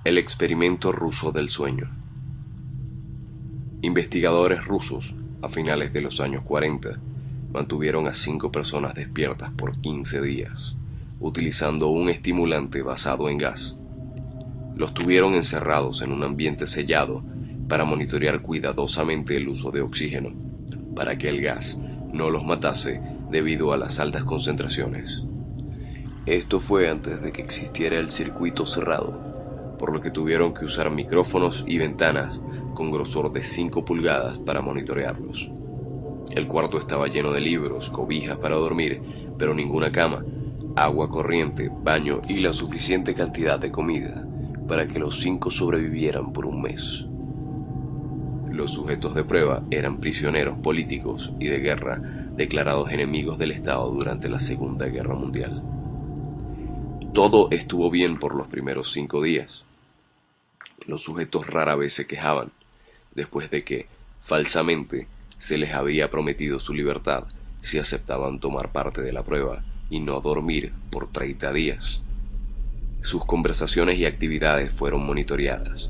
El experimento ruso del sueño. Investigadores rusos, a finales de los años 40, mantuvieron a 5 personas despiertas por 15 días, utilizando un estimulante basado en gas. Los tuvieron encerrados en un ambiente sellado para monitorear cuidadosamente el uso de oxígeno, para que el gas no los matase debido a las altas concentraciones. Esto fue antes de que existiera el circuito cerrado, por lo que tuvieron que usar micrófonos y ventanas con grosor de 5 pulgadas para monitorearlos. El cuarto estaba lleno de libros, cobijas para dormir, pero ninguna cama, agua corriente, baño y la suficiente cantidad de comida para que los 5 sobrevivieran por un mes. Los sujetos de prueba eran prisioneros políticos y de guerra declarados enemigos del Estado durante la Segunda Guerra Mundial. Todo estuvo bien por los primeros 5 días. Los sujetos rara vez se quejaban, después de que, falsamente, se les había prometido su libertad si aceptaban tomar parte de la prueba y no dormir por 30 días. Sus conversaciones y actividades fueron monitoreadas,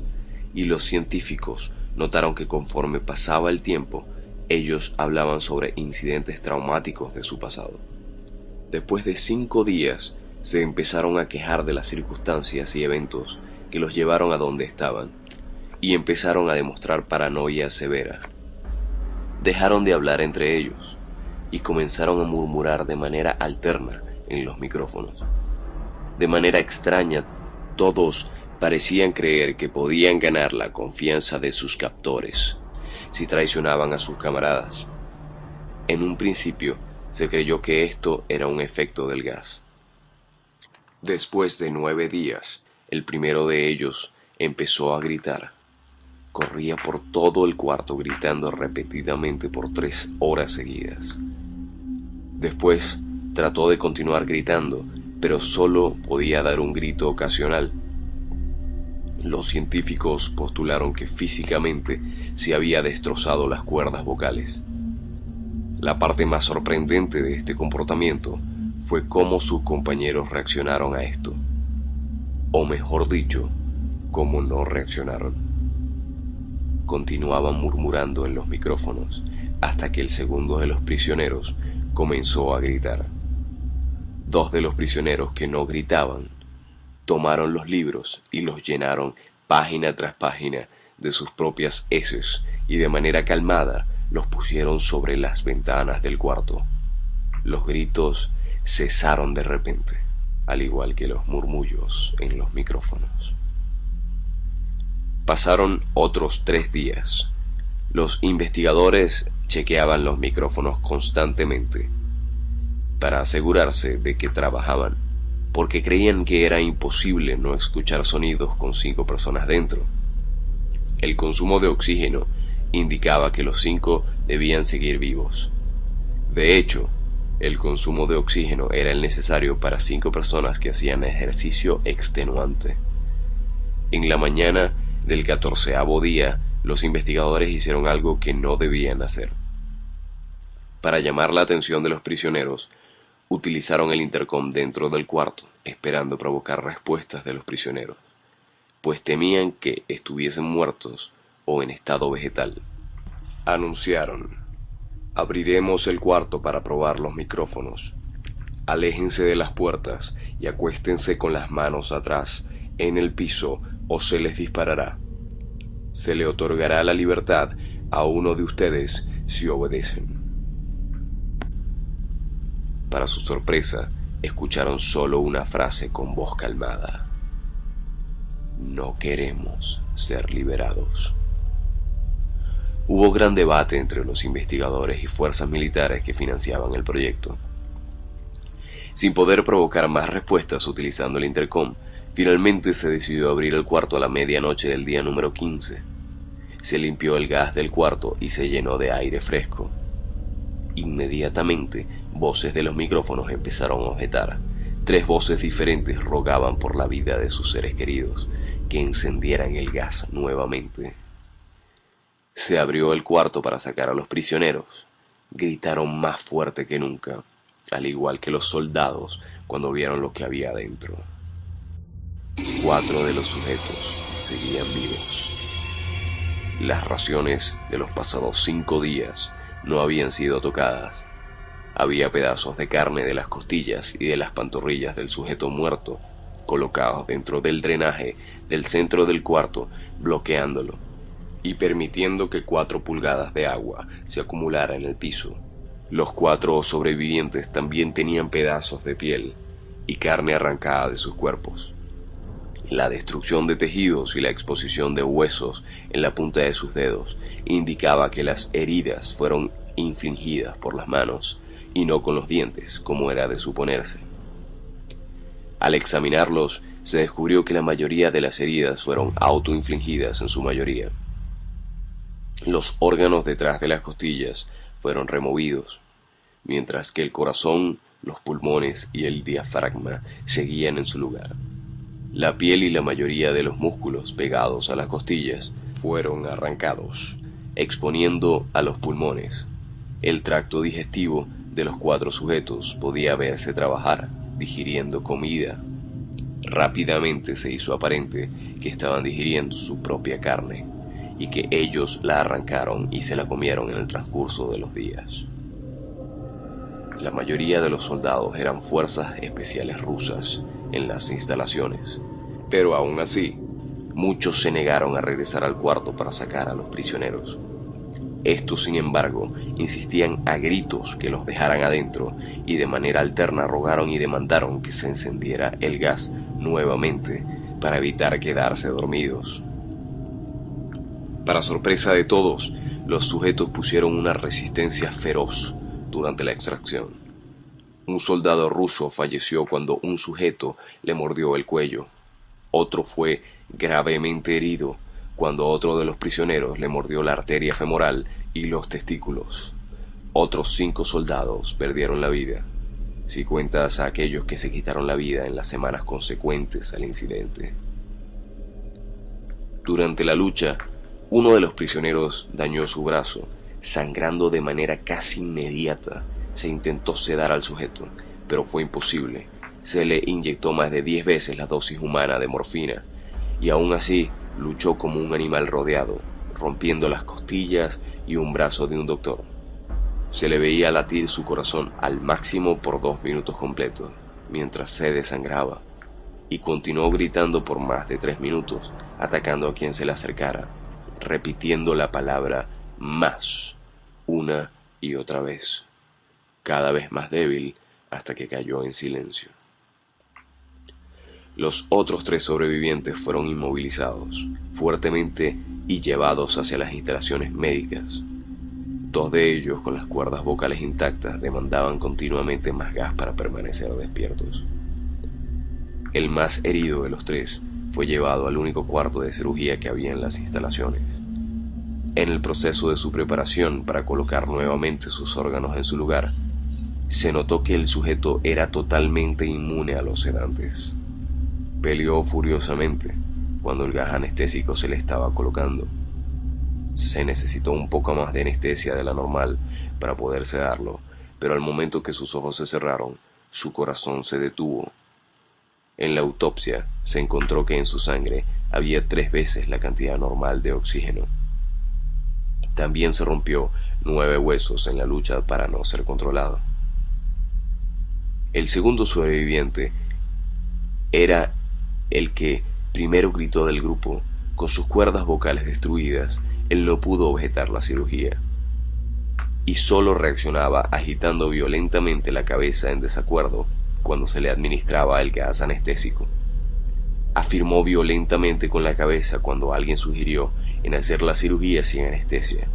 y los científicos notaron que conforme pasaba el tiempo, ellos hablaban sobre incidentes traumáticos de su pasado. Después de 5 días, se empezaron a quejar de las circunstancias y eventos que los llevaron a donde estaban, y empezaron a demostrar paranoia severa. Dejaron de hablar entre ellos, y comenzaron a murmurar de manera alterna en los micrófonos. De manera extraña, todos parecían creer que podían ganar la confianza de sus captores si traicionaban a sus camaradas. En un principio, se creyó que esto era un efecto del gas. Después de 9 días, el primero de ellos empezó a gritar. Corría por todo el cuarto gritando repetidamente por 3 horas seguidas. Después trató de continuar gritando, pero solo podía dar un grito ocasional. Los científicos postularon que físicamente se había destrozado las cuerdas vocales. La parte más sorprendente de este comportamiento fue cómo sus compañeros reaccionaron a esto, o mejor dicho, cómo no reaccionaron. Continuaban murmurando en los micrófonos hasta que el segundo de los prisioneros comenzó a gritar. 2 de los prisioneros que no gritaban tomaron los libros y los llenaron página tras página de sus propias heces y de manera calmada los pusieron sobre las ventanas del cuarto. Los gritos cesaron de repente, al igual que los murmullos en los micrófonos. Pasaron otros 3 días. Los investigadores chequeaban los micrófonos constantemente para asegurarse de que trabajaban, porque creían que era imposible no escuchar sonidos con 5 personas dentro. El consumo de oxígeno indicaba que los 5 debían seguir vivos. De hecho, el consumo de oxígeno era el necesario para 5 personas que hacían ejercicio extenuante. En la mañana del 14º día, los investigadores hicieron algo que no debían hacer. Para llamar la atención de los prisioneros, utilizaron el intercom dentro del cuarto, esperando provocar respuestas de los prisioneros, pues temían que estuviesen muertos o en estado vegetal. Anunciaron: abriremos el cuarto para probar los micrófonos. Aléjense de las puertas y acuéstense con las manos atrás en el piso o se les disparará. Se le otorgará la libertad a uno de ustedes si obedecen. Para su sorpresa, escucharon solo una frase con voz calmada: no queremos ser liberados. Hubo gran debate entre los investigadores y fuerzas militares que financiaban el proyecto. Sin poder provocar más respuestas utilizando el intercom, finalmente se decidió abrir el cuarto a la medianoche del día número 15. Se limpió el gas del cuarto y se llenó de aire fresco. Inmediatamente, voces de los micrófonos empezaron a objetar. 3 voces diferentes rogaban por la vida de sus seres queridos, que encendieran el gas nuevamente. Se abrió el cuarto para sacar a los prisioneros. Gritaron más fuerte que nunca, al igual que los soldados cuando vieron lo que había adentro. 4 de los sujetos seguían vivos. Las raciones de los pasados 5 días no habían sido tocadas. Había pedazos de carne de las costillas y de las pantorrillas del sujeto muerto colocados dentro del drenaje del centro del cuarto, bloqueándolo y permitiendo que 4 pulgadas de agua se acumulara en el piso. Los 4 sobrevivientes también tenían pedazos de piel y carne arrancada de sus cuerpos. La destrucción de tejidos y la exposición de huesos en la punta de sus dedos indicaba que las heridas fueron infligidas por las manos y no con los dientes, como era de suponerse. Al examinarlos, se descubrió que la mayoría de las heridas fueron autoinfligidas en su mayoría. Los órganos detrás de las costillas fueron removidos, mientras que el corazón, los pulmones y el diafragma seguían en su lugar. La piel y la mayoría de los músculos pegados a las costillas fueron arrancados, exponiendo a los pulmones. El tracto digestivo de los 4 sujetos podía verse trabajar, digiriendo comida. Rápidamente se hizo aparente que estaban digiriendo su propia carne y que ellos la arrancaron y se la comieron en el transcurso de los días. La mayoría de los soldados eran fuerzas especiales rusas en las instalaciones, pero aún así, muchos se negaron a regresar al cuarto para sacar a los prisioneros. Estos, sin embargo, insistían a gritos que los dejaran adentro y de manera alterna rogaron y demandaron que se encendiera el gas nuevamente para evitar quedarse dormidos. Para sorpresa de todos, los sujetos pusieron una resistencia feroz durante la extracción. Un soldado ruso falleció cuando un sujeto le mordió el cuello. Otro fue gravemente herido cuando otro de los prisioneros le mordió la arteria femoral y los testículos. Otros 5 soldados perdieron la vida, si cuentas a aquellos que se quitaron la vida en las semanas consecuentes al incidente. Durante la lucha, uno de los prisioneros dañó su brazo. Sangrando de manera casi inmediata, se intentó sedar al sujeto, pero fue imposible. Se le inyectó más de 10 veces la dosis humana de morfina, y aún así luchó como un animal rodeado, rompiendo las costillas y un brazo de un doctor. Se le veía latir su corazón al máximo por 2 minutos completos, mientras se desangraba, y continuó gritando por más de 3 minutos, atacando a quien se le acercara, repitiendo la palabra más, una y otra vez, cada vez más débil hasta que cayó en silencio. Los otros 3 sobrevivientes fueron inmovilizados fuertemente y llevados hacia las instalaciones médicas. 2 de ellos, con las cuerdas vocales intactas, demandaban continuamente más gas para permanecer despiertos. El más herido de los 3 fue llevado al único cuarto de cirugía que había en las instalaciones. En el proceso de su preparación para colocar nuevamente sus órganos en su lugar, se notó que el sujeto era totalmente inmune a los sedantes. Peleó furiosamente cuando el gas anestésico se le estaba colocando. Se necesitó un poco más de anestesia de la normal para poder sedarlo, pero al momento que sus ojos se cerraron, su corazón se detuvo. En la autopsia se encontró que en su sangre había 3 veces la cantidad normal de oxígeno. También se rompió 9 huesos en la lucha para no ser controlado. El segundo sobreviviente era el que primero gritó del grupo. Con sus cuerdas vocales destruidas, él no pudo objetar la cirugía y solo reaccionaba agitando violentamente la cabeza en desacuerdo cuando se le administraba el gas anestésico. Afirmó violentamente con la cabeza cuando alguien sugirió en hacer la cirugía sin anestesia,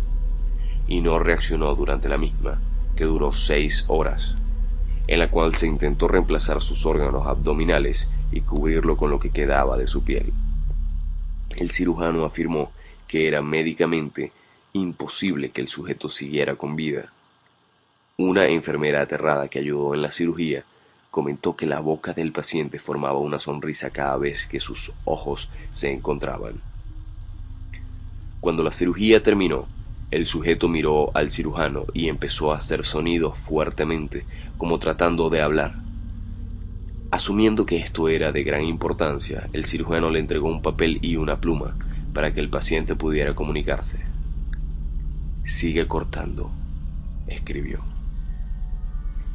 y no reaccionó durante la misma, que duró 6 horas, en la cual se intentó reemplazar sus órganos abdominales y cubrirlo con lo que quedaba de su piel. El cirujano afirmó que era médicamente imposible que el sujeto siguiera con vida. Una enfermera aterrada que ayudó en la cirugía comentó que la boca del paciente formaba una sonrisa cada vez que sus ojos se encontraban. Cuando la cirugía terminó, el sujeto miró al cirujano y empezó a hacer sonidos fuertemente, como tratando de hablar. Asumiendo que esto era de gran importancia, el cirujano le entregó un papel y una pluma para que el paciente pudiera comunicarse. «Sigue cortando», escribió.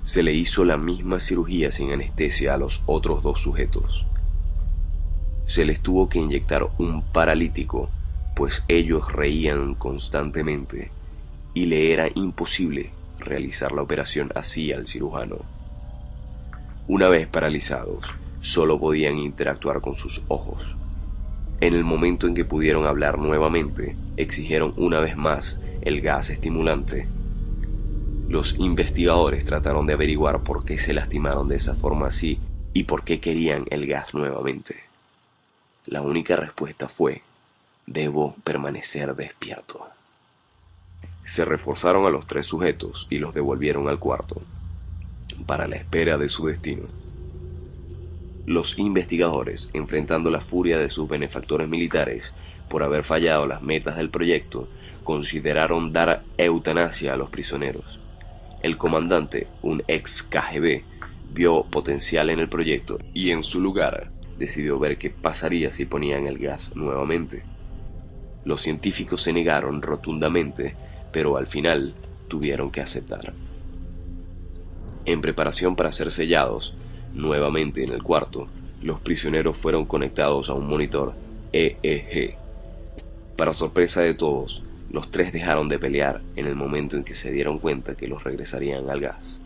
Se le hizo la misma cirugía sin anestesia a los otros 2 sujetos. Se les tuvo que inyectar un paralítico, pues ellos reían constantemente y le era imposible realizar la operación así al cirujano. Una vez paralizados, solo podían interactuar con sus ojos. En el momento en que pudieron hablar nuevamente, exigieron una vez más el gas estimulante. Los investigadores trataron de averiguar por qué se lastimaron de esa forma así y por qué querían el gas nuevamente. La única respuesta fue: debo permanecer despierto. Se reforzaron a los 3 sujetos y los devolvieron al cuarto, para la espera de su destino. Los investigadores, enfrentando la furia de sus benefactores militares por haber fallado las metas del proyecto, consideraron dar eutanasia a los prisioneros. El comandante, un ex KGB, vio potencial en el proyecto y en su lugar decidió ver qué pasaría si ponían el gas nuevamente. Los científicos se negaron rotundamente, pero al final tuvieron que aceptar. En preparación para ser sellados nuevamente en el cuarto, los prisioneros fueron conectados a un monitor EEG. Para sorpresa de todos, los 3 dejaron de pelear en el momento en que se dieron cuenta que los regresarían al gas.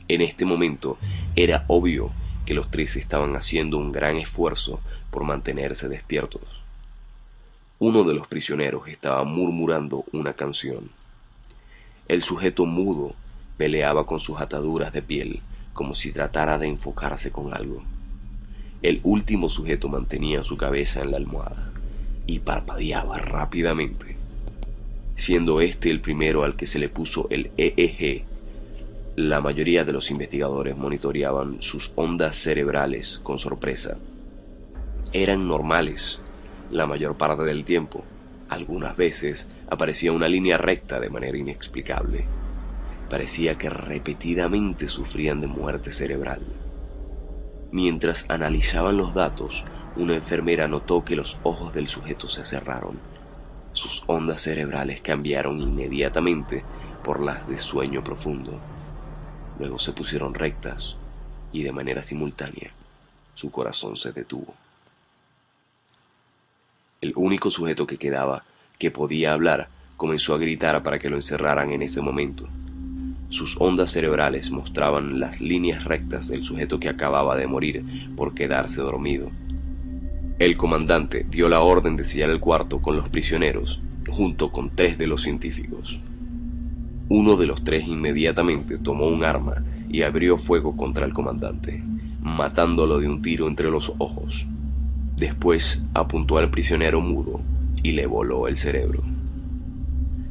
En este momento era obvio que los 3 estaban haciendo un gran esfuerzo por mantenerse despiertos. Uno de los prisioneros estaba murmurando una canción. El sujeto mudo peleaba con sus ataduras de piel como si tratara de enfocarse con algo. El último sujeto mantenía su cabeza en la almohada y parpadeaba rápidamente. Siendo este el primero al que se le puso el EEG, la mayoría de los investigadores monitoreaban sus ondas cerebrales con sorpresa. Eran normales la mayor parte del tiempo. Algunas veces aparecía una línea recta de manera inexplicable. Parecía que repetidamente sufrían de muerte cerebral. Mientras analizaban los datos, una enfermera notó que los ojos del sujeto se cerraron. Sus ondas cerebrales cambiaron inmediatamente por las de sueño profundo. Luego se pusieron rectas y de manera simultánea su corazón se detuvo. El único sujeto que quedaba, que podía hablar, comenzó a gritar para que lo encerraran en ese momento. Sus ondas cerebrales mostraban las líneas rectas del sujeto que acababa de morir por quedarse dormido. El comandante dio la orden de sellar el cuarto con los prisioneros, junto con 3 de los científicos. Uno de los 3 inmediatamente tomó un arma y abrió fuego contra el comandante, matándolo de un tiro entre los ojos. Después apuntó al prisionero mudo y le voló el cerebro.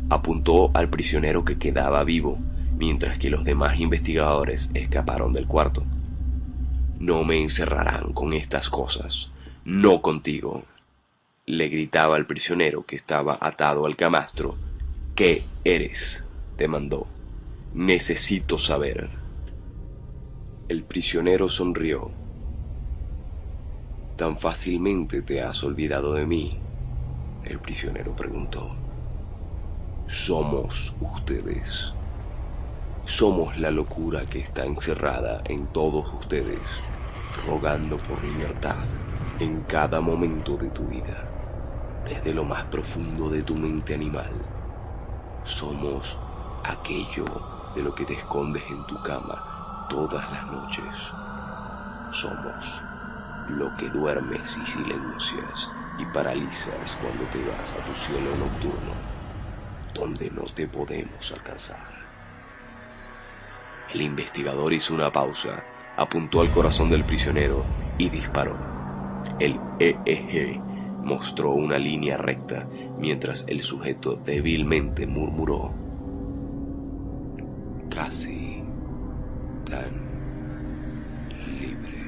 Apuntó al prisionero que quedaba vivo, mientras que los demás investigadores escaparon del cuarto. «No me encerrarán con estas cosas, no contigo», le gritaba al prisionero que estaba atado al camastro. «¿Qué eres?», demandó. «Necesito saber». El prisionero sonrió. «¿Tan fácilmente te has olvidado de mí?», el prisionero preguntó. «Somos ustedes. Somos la locura que está encerrada en todos ustedes, rogando por libertad en cada momento de tu vida, desde lo más profundo de tu mente animal. Somos aquello de lo que te escondes en tu cama todas las noches. Somos lo que duermes y silencias y paralizas cuando te vas a tu cielo nocturno, donde no te podemos alcanzar». El investigador hizo una pausa, apuntó al corazón del prisionero y disparó. El EEG mostró una línea recta mientras el sujeto débilmente murmuró: «Casi tan libre».